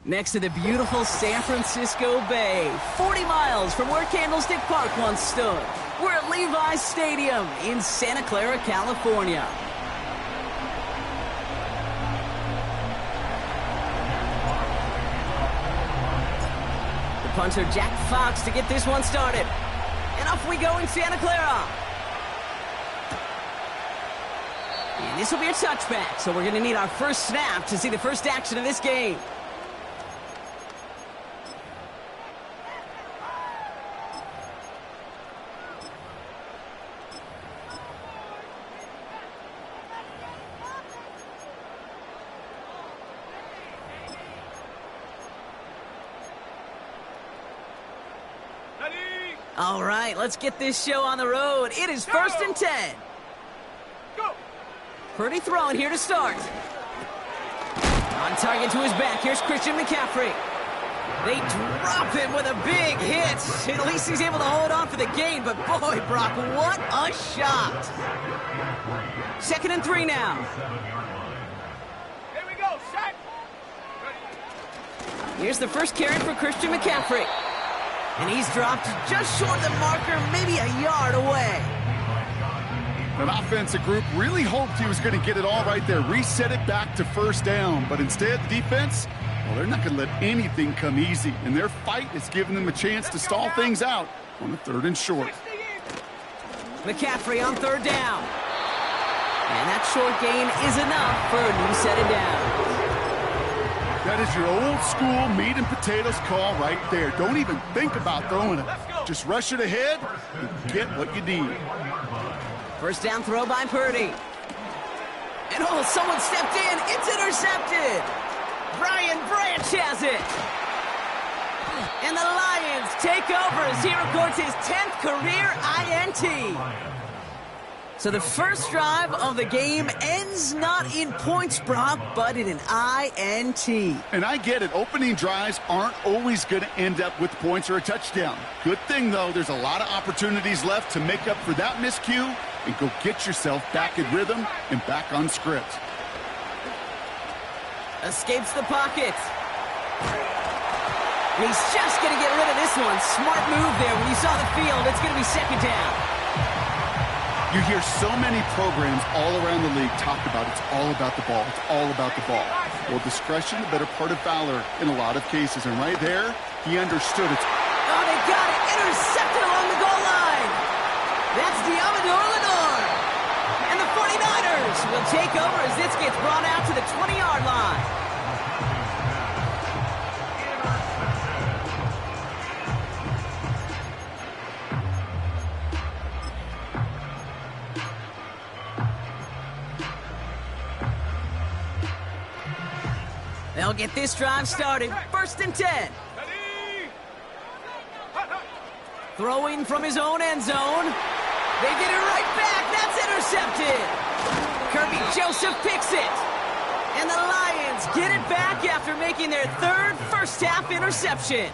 Next to the beautiful San Francisco Bay, 40 miles from where Candlestick Park once stood. We're at Levi's Stadium in Santa Clara, California. The punter Jack Fox to get this one started. And off we go in Santa Clara. And this will be a touchback, so we're going to need our first snap to see the first action of this game. All right, let's get this show on the road. It is 1st and 10. Go. Purdy throwing here to start. On target to his back. Here's Christian McCaffrey. They drop him with a big hit. At least he's able to hold on for the gain. But boy, Brock, what a shot. 2nd and 3 now. Here we go, set. Here's the first carry for Christian McCaffrey. And he's dropped just short of the marker, maybe a yard away. An offensive group really hoped he was going to get it all right there, reset it back to 1st down. But instead, the defense, well, they're not going to let anything come easy. And their fight is giving them a chance to stall things out on the 3rd and short. McCaffrey on 3rd down. And that short gain is enough for a new set of downs. That is your old school meat and potatoes call right there. Don't even think about throwing it. Just rush it ahead and get what you need. First down throw by Purdy. And oh, someone stepped in. It's intercepted. Brian Branch has it. And the Lions take over as he records his 10th career INT. So the first drive of the game ends not in points, Brock, but in an INT. And I get it. Opening drives aren't always going to end up with points or a touchdown. Good thing, though, there's a lot of opportunities left to make up for that miscue and go get yourself back in rhythm and back on script. Escapes the pocket. And he's just going to get rid of this one. Smart move there. When you saw the field, it's going to be 2nd down. You hear so many programs all around the league talk about it's all about the ball. It's all about the ball. Well, discretion, the better part of valor in a lot of cases. And right there, he understood it. Oh, they got it. Intercepted along the goal line. That's Diamador Lenore. And the 49ers will take over as this gets brought out to the 20-yard line. They'll get this drive started. 1st and 10. Throwing from his own end zone. They get it right back. That's intercepted. Kirby Joseph picks it. And the Lions get it back after making their 3rd first-half interception.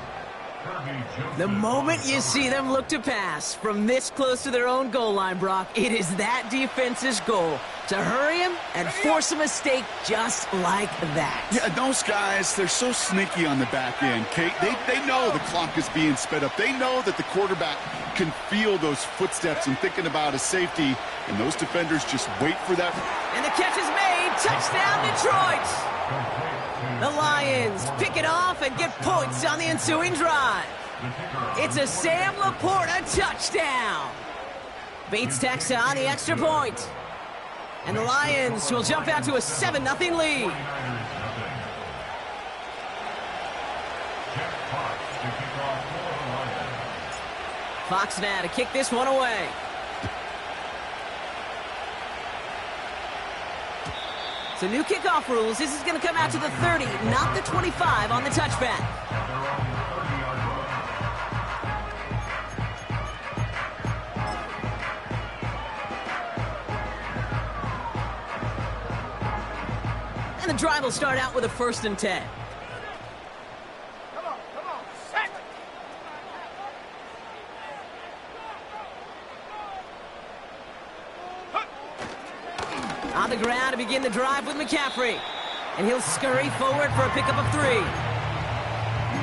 The moment you see them look to pass from this close to their own goal line, Brock, it is that defense's goal to hurry him and force a mistake just like that. Yeah, those guys, they're so sneaky on the back end, Kate. They know the clock is being sped up. They know that the quarterback can feel those footsteps and thinking about a safety, and those defenders just wait for that. And the catch is made. Touchdown, Detroit. The Lions pick it off and get points on the ensuing drive. It's a Sam Laporta touchdown. Bates tacks on the extra point. And the Lions will jump out to a 7-0 lead. Fox now to kick this one away. So new kickoff rules. This is going to come out to the 30, not the 25 on the touchback. And the drive will start out with a 1st and 10. Come on, set. On the ground to begin the drive with McCaffrey. And he'll scurry forward for a pickup of 3.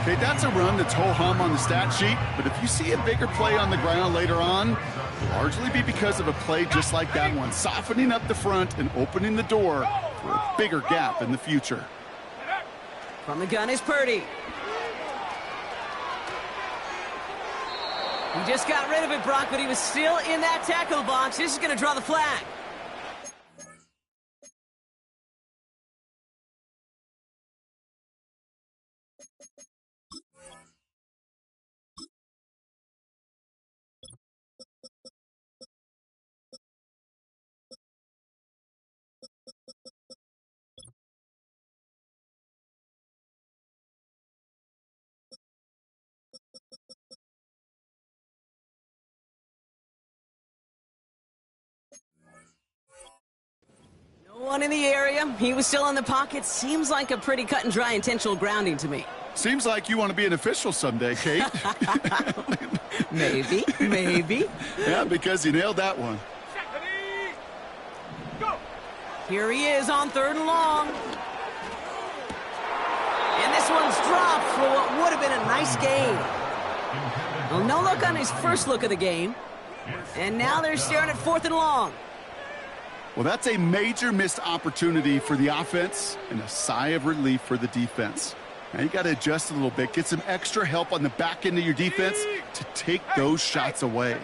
Okay, that's a run that's ho-hum on the stat sheet, but if you see a bigger play on the ground later on, it'll largely be because of a play just like that one, softening up the front and opening the door for a bigger gap in the future. From the gun is Purdy. He just got rid of it, Brock, but he was still in that tackle box. This is going to draw the flag. No one in the area. He was still in the pocket. Seems like a pretty cut and dry intentional grounding to me. Seems like you want to be an official someday, Kate. Maybe, maybe. Yeah, because you nailed that one. Go. Here he is on 3rd and long. And this one's dropped for what would have been a nice gain. Well, no look on his first look of the game. And now they're staring at 4th and long. Well, that's a major missed opportunity for the offense and a sigh of relief for the defense. Now you got to adjust a little bit, get some extra help on the back end of your defense to take those shots away.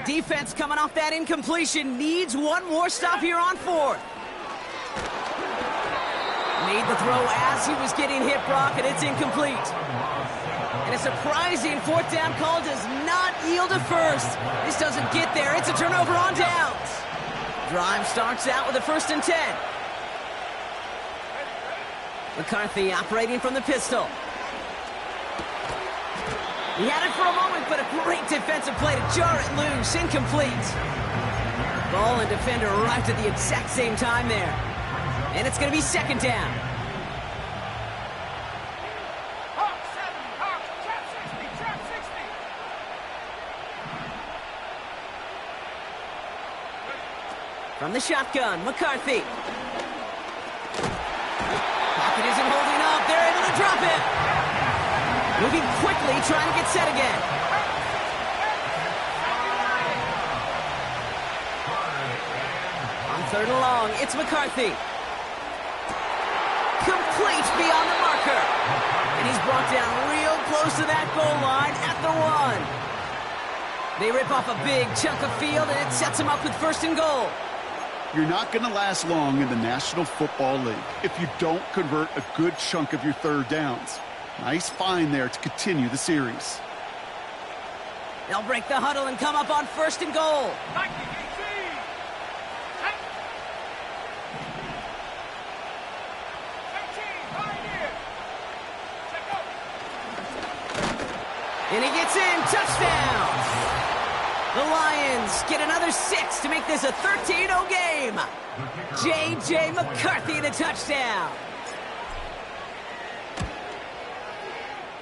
Defense coming off that incompletion needs one more stop here on 4th. Made the throw as he was getting hit, Brock, and it's incomplete. And a surprising 4th down call does not yield a first. This doesn't get there. It's a turnover on downs. Drive starts out with a 1st and 10. McCarthy operating from the pistol. He had it for a moment, but a great defensive play to jar it loose. Incomplete. Ball and defender arrived at the exact same time there. And it's going to be 2nd down. Hawk 7, Hawk, trap 60, trap 60. From the shotgun, McCarthy. Pocket isn't holding up. They're able to drop it. Moving quickly, trying to get set again. On 3rd and long, it's McCarthy. Complete beyond the marker. And he's brought down real close to that goal line at the 1. They rip off a big chunk of field, and it sets him up with 1st and goal. You're not going to last long in the National Football League if you don't convert a good chunk of your 3rd downs. Nice find there to continue the series. They'll break the huddle and come up on 1st and goal. And he gets in. Touchdown. The Lions get another 6 to make this a 13-0 game. J.J. McCarthy, the touchdown.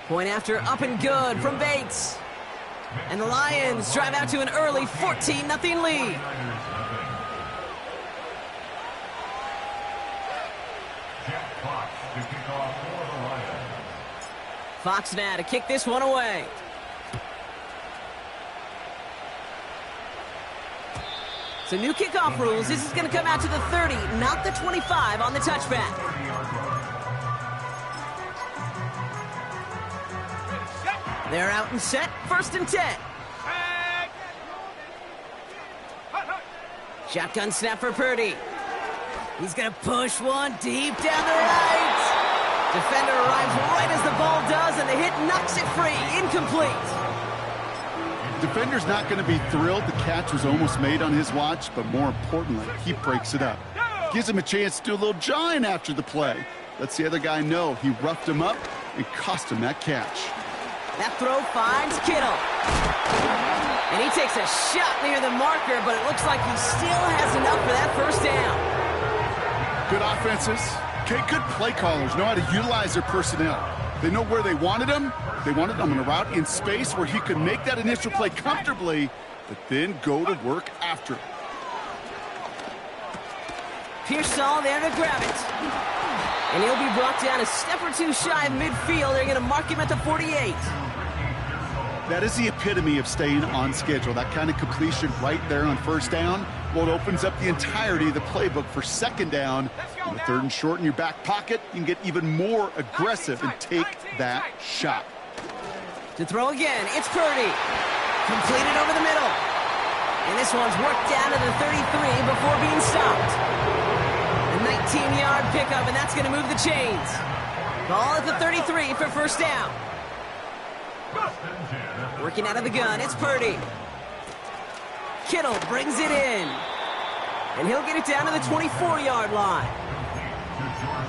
Point after up and good from Bates. And the Lions drive out to an early 14-0 lead. Fox now to kick this one away. So new kickoff rules. This is going to come out to the 30, not the 25 on the touchback. They're out and set. 1st and 10. Shotgun snap for Purdy. He's going to push one deep down the right. Defender arrives right as the ball does, and the hit knocks it free. Incomplete. Defender's not going to be thrilled the catch was almost made on his watch, but more importantly, he breaks it up. Gives him a chance to do a little jawing after the play. Lets the other guy know he roughed him up and cost him that catch. That throw finds Kittle. And he takes a shot near the marker, but it looks like he still has enough for that 1st down. Good offenses. Okay, good play callers know how to utilize their personnel. They know where they wanted him. They wanted him on a route in space where he could make that initial play comfortably, but then go to work after. Pearsall there to grab it. And he'll be brought down a step or two shy of midfield. They're going to mark him at the 48. That is the epitome of staying on schedule. That kind of completion right there on first down. Well, it opens up the entirety of the playbook for second down. On the third and short in your back pocket, you can get even more aggressive and take that shot. To throw again, it's Purdy. Completed over the middle. And this one's worked down to the 33 before being stopped. A 19-yard pickup, and that's going to move the chains. Ball at the 33 for first down. Working out of the gun, it's Purdy. Kittle brings it in. And he'll get it down to the 24-yard line.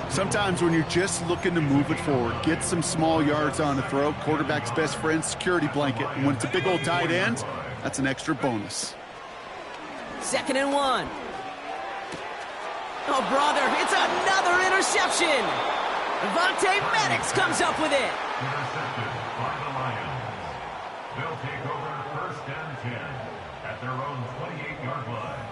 Sometimes when you're just looking to move it forward, get some small yards on the throw, quarterback's best friend, security blanket. And when it's a big old tight end, that's an extra bonus. 2nd and 1. Oh, brother, it's another interception. Avonte Maddox comes up with it. Intercepted by the Lions. They'll take over 1st and 10 at their own 28-yard line.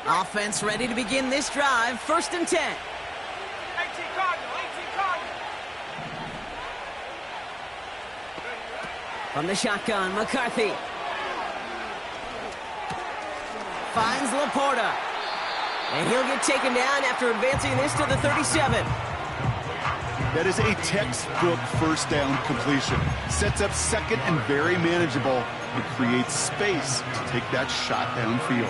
Offense ready to begin this drive. 1st and 10. 18 Cardinal, 18 Cardinal. From the shotgun, McCarthy. Finds Laporta. And he'll get taken down after advancing this to the 37. That is a textbook first down completion. Sets up second and very manageable. It creates space to take that shot downfield.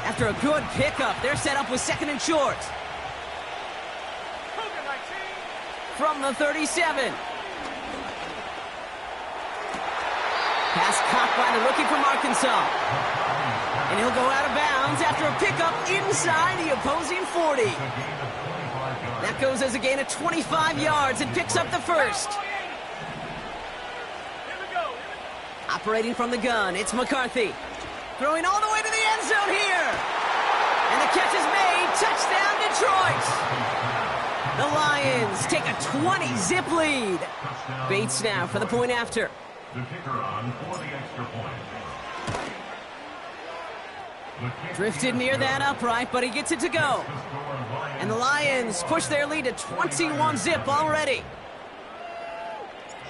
After a good pickup, they're set up with 2nd and short. From the 37. Pass caught by the rookie from Arkansas. And he'll go out of bounds after a pickup inside the opposing 40. That goes as a gain of 25 yards and picks up the first. Operating from the gun, it's McCarthy. Throwing all the way to the end zone here. And the catch is made. Touchdown, Detroit. The Lions take a 20-zip lead. Bates now for the point after. The kicker on for the extra point. Drifted near that upright, but he gets it to go. And the Lions push their lead to 21-zip already.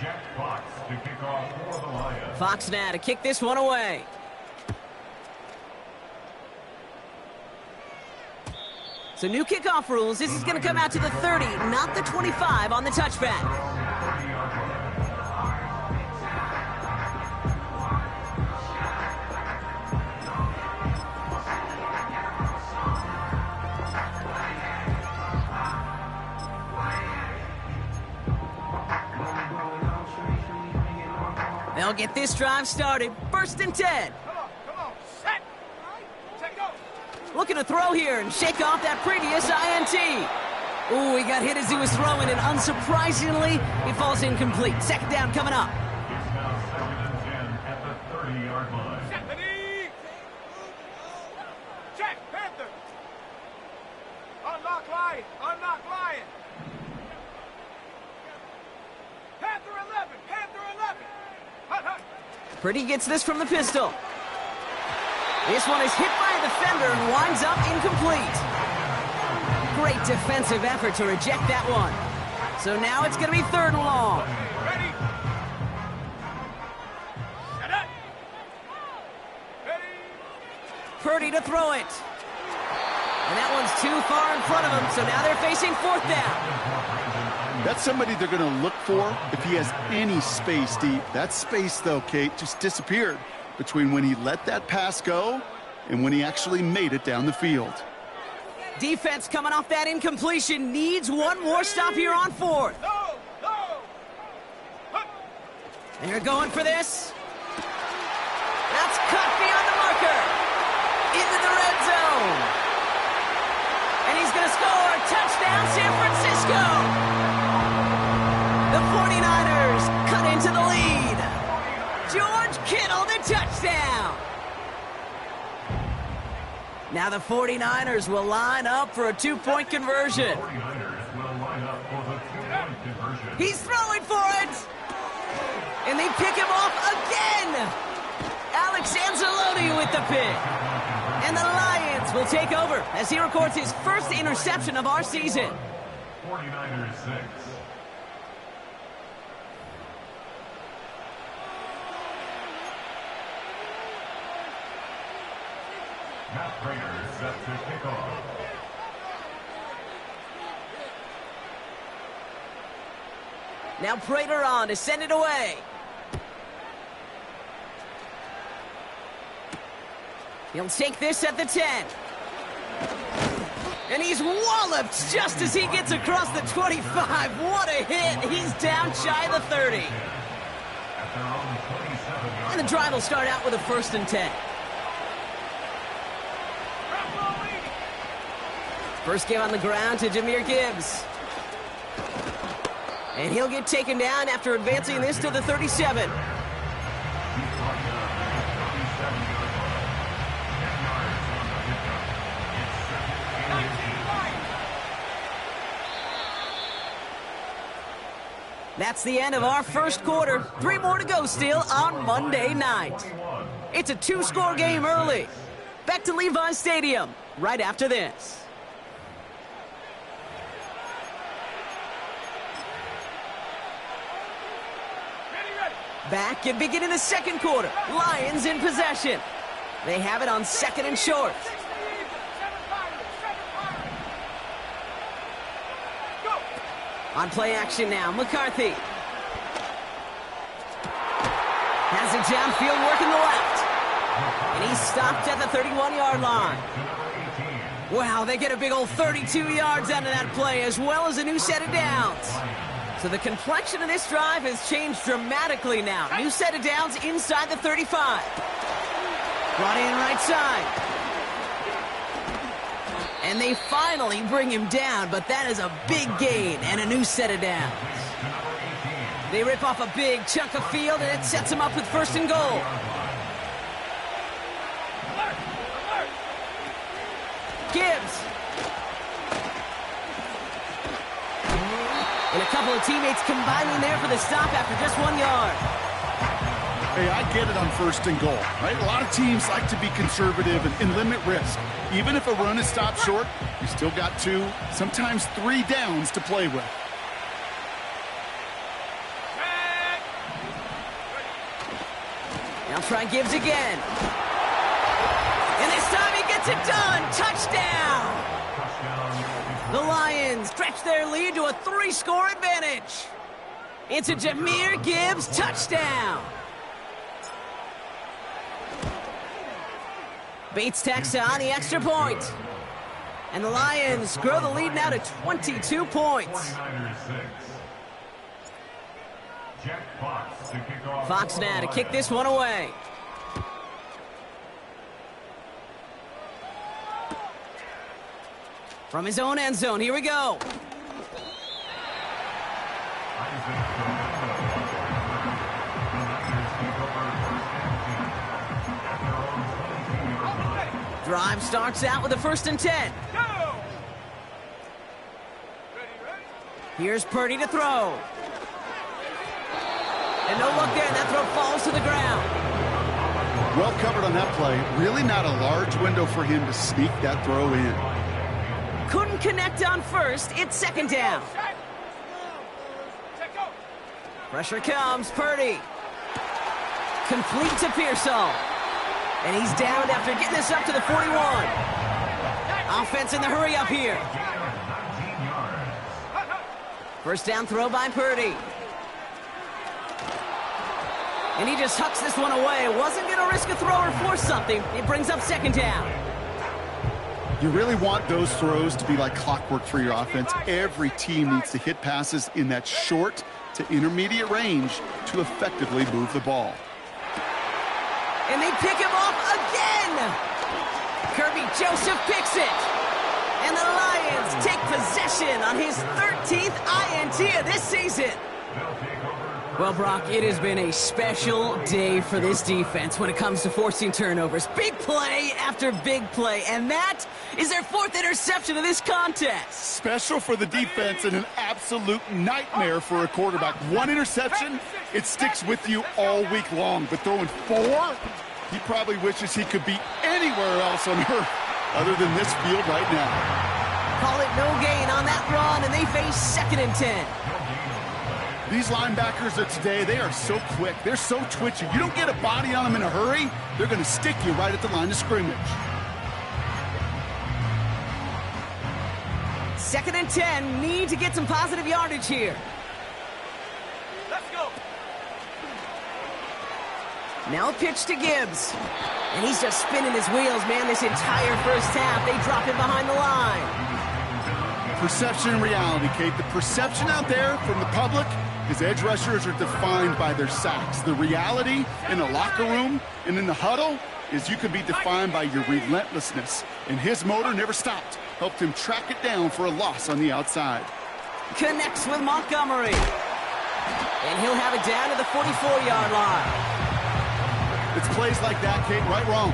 Jack Fox to kick off for the Lions. Fox now to kick this one away. So new kickoff rules. This is going to come out to the 30, not the 25 on the touchback. They'll get this drive started. 1st and 10. Come on, set. Take go. Looking to throw here and shake off that previous INT. Ooh, he got hit as he was throwing, and unsurprisingly, he falls incomplete. 2nd down coming up. It's now 2nd and 10 at the 30-yard line. Set the knee. Check, Panther. Unlock Lion. Unlock Lion. Panther 11. Panther 11. Hut, hut. Purdy gets this from the pistol. This one is hit by a defender and winds up incomplete. Great defensive effort to reject that one. So now it's going to be 3rd and long. Ready. Set up. Ready. Purdy to throw it. And that one's too far in front of him, so now they're facing 4th down. That's somebody they're going to look for if he has any space deep. That space, though, Kate, just disappeared between when he let that pass go and when he actually made it down the field. Defense coming off that incompletion needs one more stop here on 4th. No. No. Hut. And you're going for this. That's cut beyond the marker. Into the red zone. And he's going to score. Touchdown, San Francisco. The 49ers cut into the lead. George Kittle, the touchdown. Now the 49ers will line up for a 2-point conversion. 49ers will line up for the 2-point conversion. He's throwing for it. And they pick him off again! Alex Anzalone with the pick. And the Lions will take over as he records his first interception of our season. 49ers 6. Matt Prater set to kick off. Now Prater on to send it away. He'll take this at the 10. And he's walloped just as he gets across the 25. What a hit. He's down shy of the 30. And the drive will start out with a 1st and 10. First game on the ground to Jahmyr Gibbs. And he'll get taken down after advancing this to the 37. That's the end of our first quarter. 3 more to go still on Monday night. It's a 2-score game early. Back to Levi's Stadium right after this. Back and beginning the second quarter. Lions in possession. They have it on 2nd and short. On play action now, McCarthy. Has it downfield working the left. And he's stopped at the 31-yard line. Wow, they get a big old 32 yards out of that play as well as a new set of downs. So the complexion of this drive has changed dramatically now. New set of downs inside the 35. Brought in right side. And they finally bring him down, but that is a big gain and a new set of downs. They rip off a big chunk of field, and it sets them up with 1st and goal. Gibbs. And a couple of teammates combining there for the stop after just 1 yard. Hey, I get it on 1st and goal, right? A lot of teams like to be conservative and limit risk. Even if a run is stopped short, you still got 2, sometimes 3 downs to play with. Now try Gibbs again. And this time he gets it done. Touchdown! The Lions stretch their lead to a 3-score advantage. It's a Jahmyr Gibbs touchdown. Bates tacks on the extra point. And the Lions grow the lead now to 22 points. Fox now to kick this one away. From his own end zone, here we go. Drive starts out with a 1st and 10. Here's Purdy to throw. And no luck there. That throw falls to the ground. Well covered on that play. Really not a large window for him to sneak that throw in. Couldn't connect on 1st. It's 2nd down. Pressure comes. Purdy. Complete to Pearsall. And he's down after getting this up to the 41. Offense in the hurry up here. 1st down throw by Purdy. And he just hucks this one away. Wasn't going to risk a throw or force something. It brings up 2nd down. You really want those throws to be like clockwork for your offense. Every team needs to hit passes in that short to intermediate range to effectively move the ball. And they pick him off again. Kirby Joseph picks it. And the Lions take possession on his 13th INT of this season. Well, Brock, it has been a special day for this defense when it comes to forcing turnovers. Big play after big play, and that is their 4th interception of this contest. Special for the defense and an absolute nightmare for a quarterback. 1 interception It sticks with you all week long, but throwing 4? He probably wishes he could be anywhere else on earth other than this field right now. Call it no gain on that run, and they face 2nd and 10. These linebackers of today, they are so quick. They're so twitchy. You don't get a body on them in a hurry, they're going to stick you right at the line of scrimmage. 2nd and 10, need to get some positive yardage here. Let's go. Now a pitch to Gibbs. And he's just spinning his wheels, man, this entire first half. They drop him behind the line. Perception and reality, Kate. The perception out there from the public is edge rushers are defined by their sacks. The reality in the locker room and in the huddle is you can be defined by your relentlessness. And his motor never stopped. Helped him track it down for a loss on the outside. Connects with Montgomery. And he'll have it down to the 44-yard line. It's plays like that, Kate, right, wrong,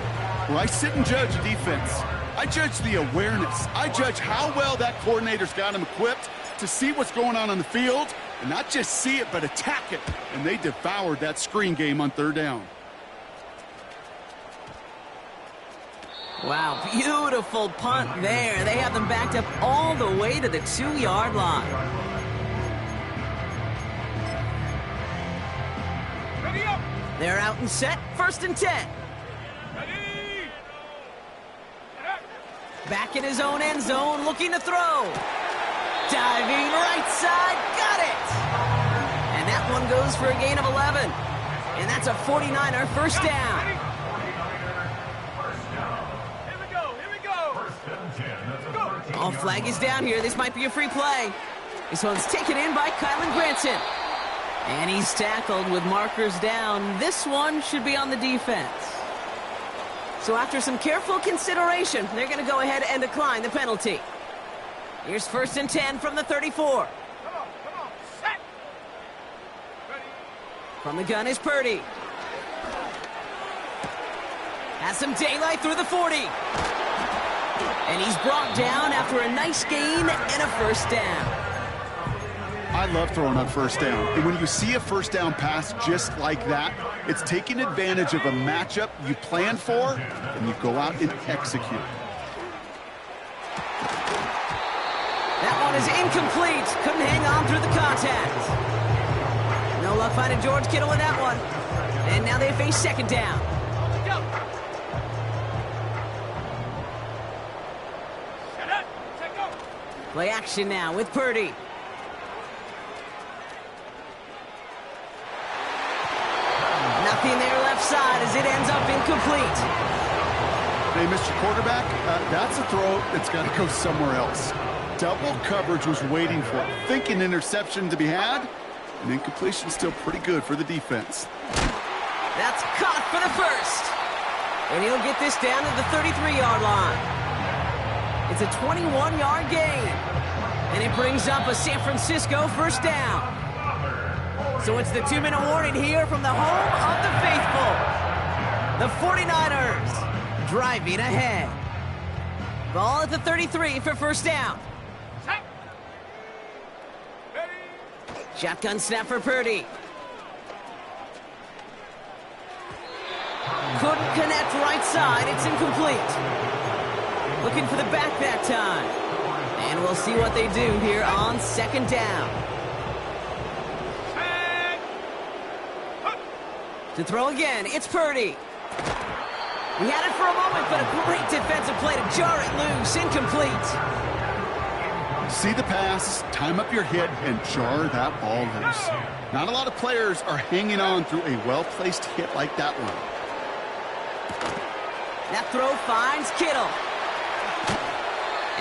where I sit and judge a defense. I judge the awareness. I judge how well that coordinator's got him equipped to see what's going on the field, and not just see it, but attack it. And they devoured that screen game on 3rd down. Wow, beautiful punt there. They have them backed up all the way to the 2-yard line. Ready up. They're out and set, 1st and 10. Ready. Back in his own end zone, looking to throw. Diving right side, got it! And that one goes for a gain of 11. And that's a 49er first down. Here we go. Here we go. All flag is down here. This might be a free play. This one's taken in by Kylan Granson. And he's tackled with markers down. This one should be on the defense. So after some careful consideration, they're going to go ahead and decline the penalty. Here's 1st and 10 from the 34. Come on. Set. Ready. From the gun is Purdy. Has some daylight through the 40. And he's brought down after a nice gain and a first down. I love throwing on 1st down. And when you see a 1st down pass just like that, it's taking advantage of a matchup you plan for, and you go out and execute. That one is incomplete. Couldn't hang on through the contact. No luck finding George Kittle with that one. And now they face 2nd down. Go. Set up. Take go. Play action now with Purdy. Nothing there left side as it ends up incomplete. Hey, Mr. Quarterback, that's a throw that's got to go somewhere else. Double coverage was waiting for it. Thinking interception to be had, and incompletion still pretty good for the defense. That's caught for the first. And he'll get this down to the 33-yard line. It's a 21-yard gain. And it brings up a San Francisco first down. So it's the 2-minute warning here from the home of the faithful. The 49ers driving ahead. Ball at the 33 for first down. Set. Ready. Shotgun snap for Purdy. Couldn't connect right side. It's incomplete. Looking for the back that time. And we'll see what they do here on 2nd down. To throw again, it's Purdy. We had it for a moment, but a great defensive play to jar it loose. Incomplete. See the pass, time up your hit, and jar that ball loose. Not a lot of players are hanging on through a well-placed hit like that one. That throw finds Kittle.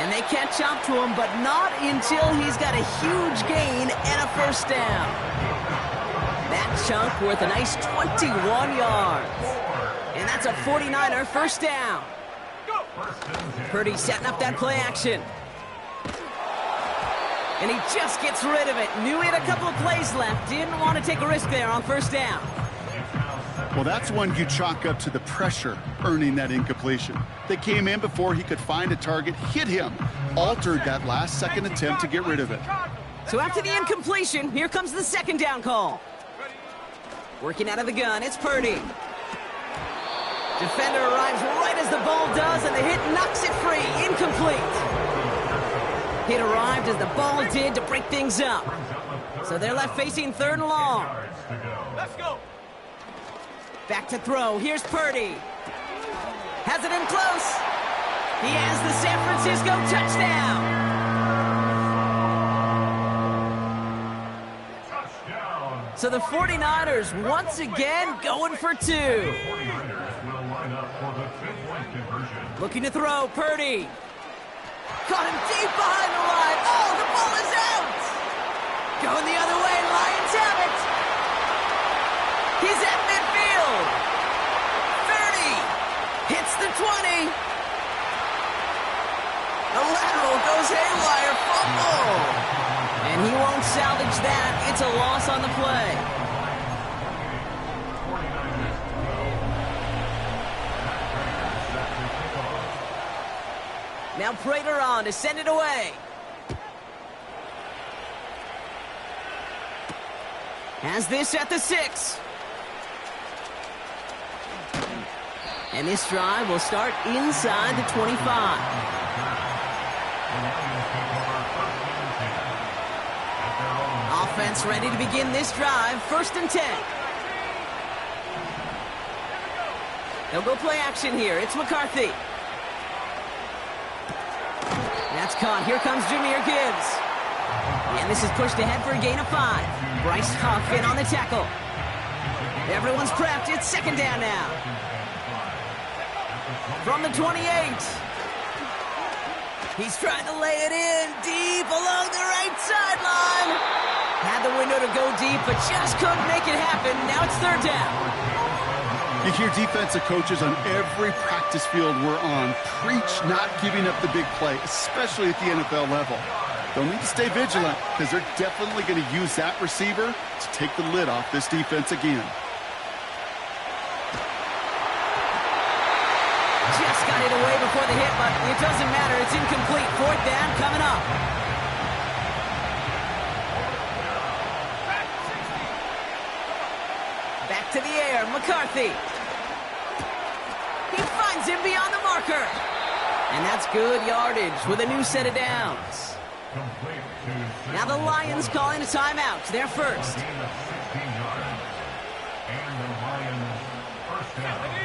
And they catch up to him, but not until he's got a huge gain and a first down. That chunk worth a nice 21 yards. And that's a 49er first down. Purdy setting up that play action. And he just gets rid of it. Knew he had a couple of plays left. Didn't want to take a risk there on first down. Well, that's one you chalk up to the pressure earning that incompletion. They came in before he could find a target, hit him, altered that last-second attempt to get rid of it. So after the incompletion, here comes the 2nd down call. Working out of the gun, it's Purdy. Defender arrives right as the ball does, and the hit knocks it free. Incomplete. Hit arrived as the ball did to break things up. So they're left facing 3rd and long. Let's go. Back to throw. Here's Purdy. Has it in close. He has the San Francisco touchdown. So the 49ers once again going for 2. Looking to throw, Purdy. Caught him deep behind the line. Oh, the ball is out. Going the other way, Lions have it. He's at midfield. 30. Hits the 20. The lateral goes haywire. Fumble. And he won't salvage that. It's a loss on the play. Now Prater on to send it away. Has this at the 6. And this drive will start inside the 25. Offense ready to begin this drive. 1st and 10. They'll go play action here. It's McCarthy. That's caught. Here comes Jahmyr Gibbs. And this is pushed ahead for a gain of 5. Bryce Huff in on the tackle. Everyone's prepped. It's 2nd down now. From the 28. He's trying to lay it in deep along the right sideline. Had the window to go deep, but just couldn't make it happen. Now it's 3rd down. You hear defensive coaches on every practice field we're on preach not giving up the big play, especially at the NFL level. They'll need to stay vigilant because they're definitely going to use that receiver to take the lid off this defense again. Just got it away before the hit, but it doesn't matter. It's incomplete. 4th down coming up. Back to the air, McCarthy. He finds him beyond the marker. And that's good yardage with a new set of downs. Now the Lions calling a timeout. They're first.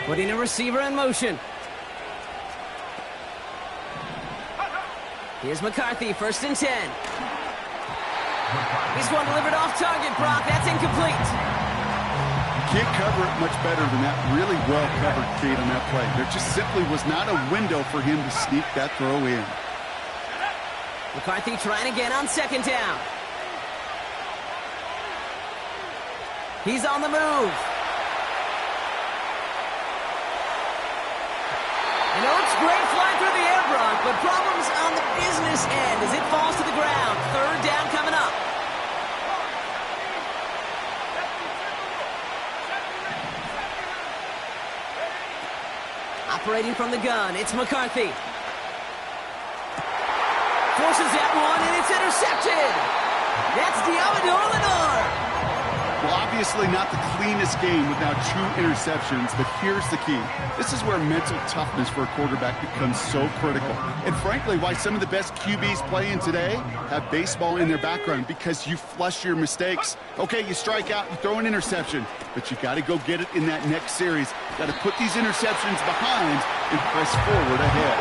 Putting a receiver in motion. Here's McCarthy, 1st and 10. He's one delivered off target, Brock. That's incomplete. Can't cover it much better than that really well-covered Cade on that play. There just simply was not a window for him to sneak that throw in. McCarthy trying again on 2nd down. He's on the move. You know, it's great flying through the air, Brock, but problems on the business end as it falls to the ground. 3rd down coming up. Operating from the gun, it's McCarthy. Forces that one, and it's intercepted. That's Deommodore Lenoir. Well, obviously not the cleanest game with now 2 interceptions, but here's the key. This is where mental toughness for a quarterback becomes so critical. And frankly, why some of the best QBs playing today have baseball in their background, because you flush your mistakes. Okay, you strike out, you throw an interception, but you got to go get it in that next series. Got to put these interceptions behind and press forward ahead.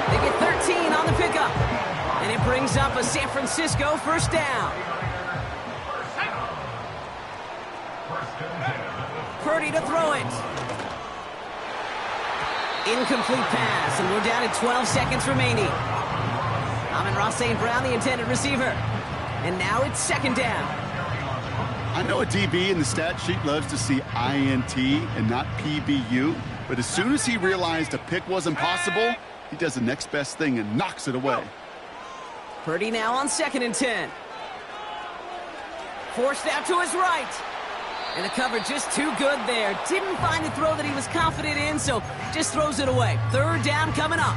They get 13 on the pickup, and it brings up a San Francisco 1st down. Purdy to throw it. Incomplete pass, and we're down to 12 seconds remaining. Amon-Ra St. Brown, the intended receiver. And now it's 2nd down. I know a DB in the stat sheet loves to see INT and not PBU, but as soon as he realized a pick wasn't possible, he does the next best thing and knocks it away. Purdy now on 2nd and 10. Forced out to his right. And the cover just too good there. Didn't find the throw that he was confident in, so just throws it away. 3rd down coming up.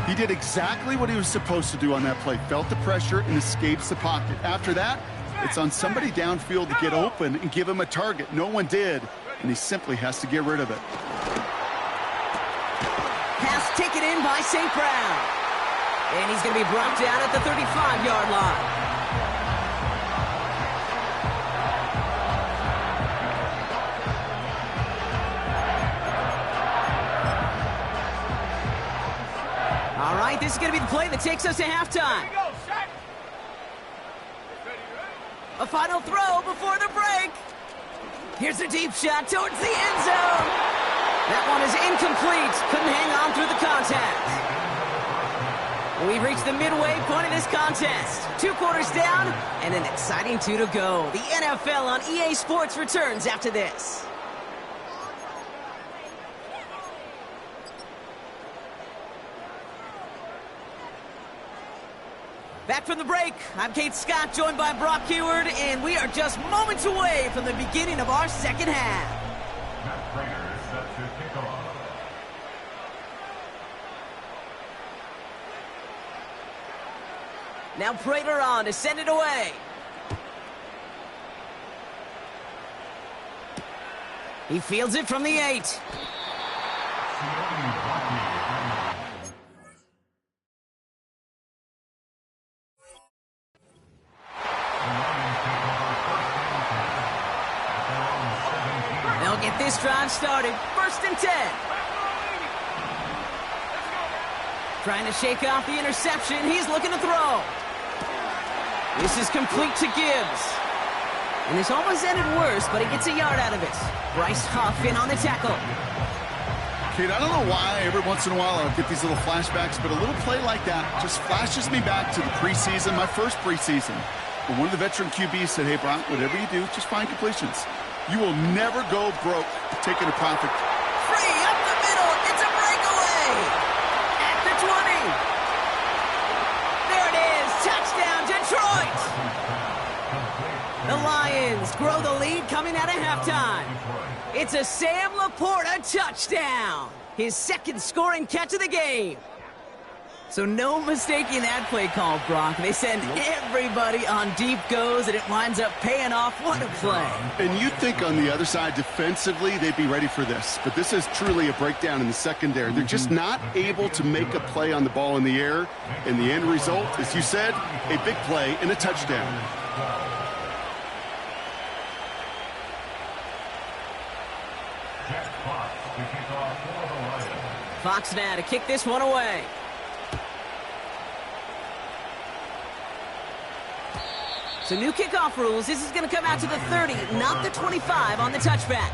He did exactly what he was supposed to do on that play. Felt the pressure and escapes the pocket. After that, It's on somebody downfield to get open and give him a target. No one did, and he simply has to get rid of it. Pass taken in by St. Brown. And he's going to be brought down at the 35-yard line. All right, this is going to be the play that takes us to halftime. A final throw before the break. Here's a deep shot towards the end zone. That one is incomplete. Couldn't hang on through the contact. We've reached the midway point of this contest. 2 quarters down and an exciting 2 to go. The NFL on EA Sports returns after this. Back from the break, I'm Kate Scott, joined by Brock Huard, and we are just moments away from the beginning of our second half. Matt Prater is set to kick off. Now Prater on to send it away. He fields it from the 8. They'll get this drive started. 1st and 10. Trying to shake off the interception. He's looking to throw. This is complete to Gibbs. And this almost ended worse, but he gets a yard out of it. Bryce Huff in on the tackle. Kate, I don't know why every once in a while I'll get these little flashbacks, but a little play like that just flashes me back to the preseason, my first preseason. But one of the veteran QBs said, hey, Brock, whatever you do, just find completions. You will never go broke taking a profit. Free up the middle. It's a breakaway. At the 20. There it is. Touchdown, Detroit. The Lions grow the lead coming out of halftime. It's a Sam Laporta touchdown. His 2nd scoring catch of the game. So no mistaking that play call, Brock. They send everybody on deep goes, and it winds up paying off. What a play. And you'd think on the other side, defensively, they'd be ready for this. But this is truly a breakdown in the secondary. They're just not able to make a play on the ball in the air. And the end result, as you said, a big play and a touchdown. Fox now to kick this one away. So new kickoff rules. This is going to come out to the 30, not the 25 on the touchback.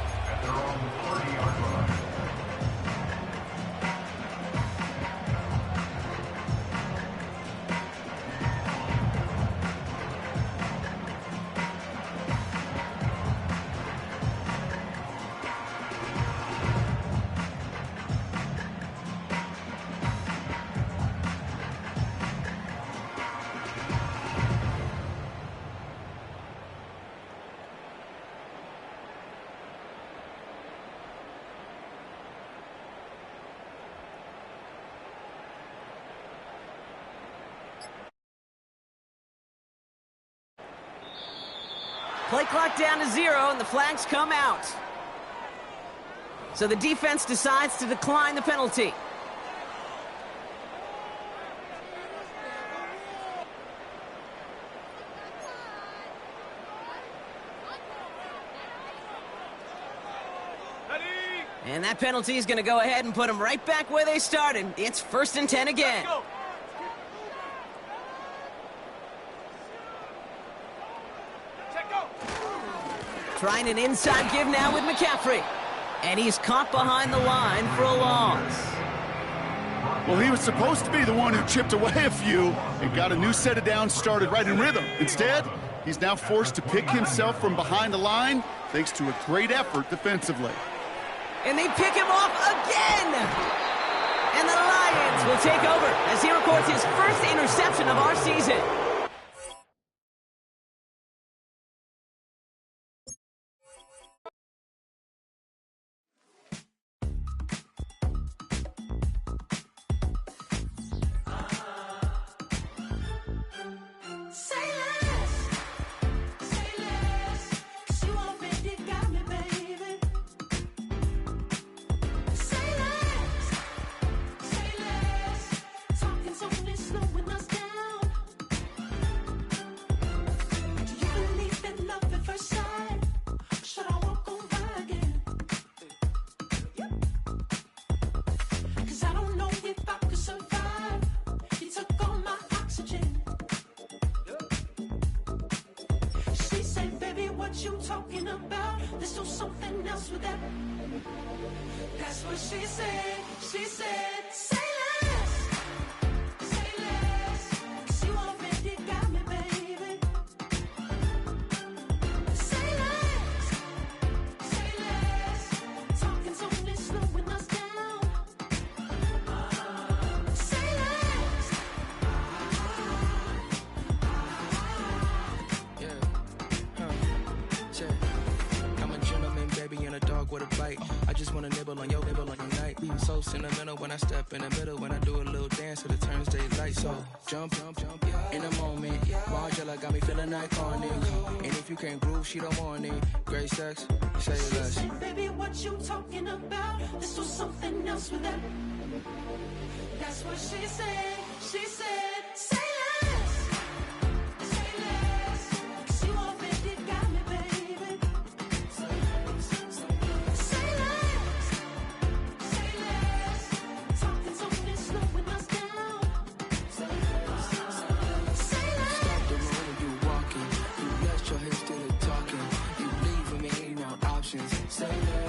Play clock down to 0, and the flags come out. So the defense decides to decline the penalty. And that penalty is going to go ahead and put them right back where they started. It's 1st and 10 again. Trying an inside give now with McCaffrey. And he's caught behind the line for a loss. Well, he was supposed to be the one who chipped away a few and got a new set of downs started right in rhythm. Instead, he's now forced to pick himself from behind the line thanks to a great effort defensively. And they pick him off again! And the Lions will take over as he records his 1st interception of our season. what you talking about. Let's do something else with that. That's what she said. She said, say less. Say less. 'Cause you already got me, baby. Say less. Say less. Talking's only slowing us down. Say less. Yeah. I'm a gentleman, baby, and a dog with a bite. I just wanna nibble on your night. So sentimental when I step in the middle. When I do a little dance to the turns daylight. So jump in the moment. Margella got me feeling iconic. And if you can't groove, she don't want it. Great sex, say She less. said, baby, what you talking about? Let's do something else with that. That's what she said. She said, say less. Say less. 'Cause you already got me, baby. Say less. Say less. Talking's only slowing us down. Say less. Say less. Stop the road when you walking. You rest your head still talking. You leaving me no options. Say less.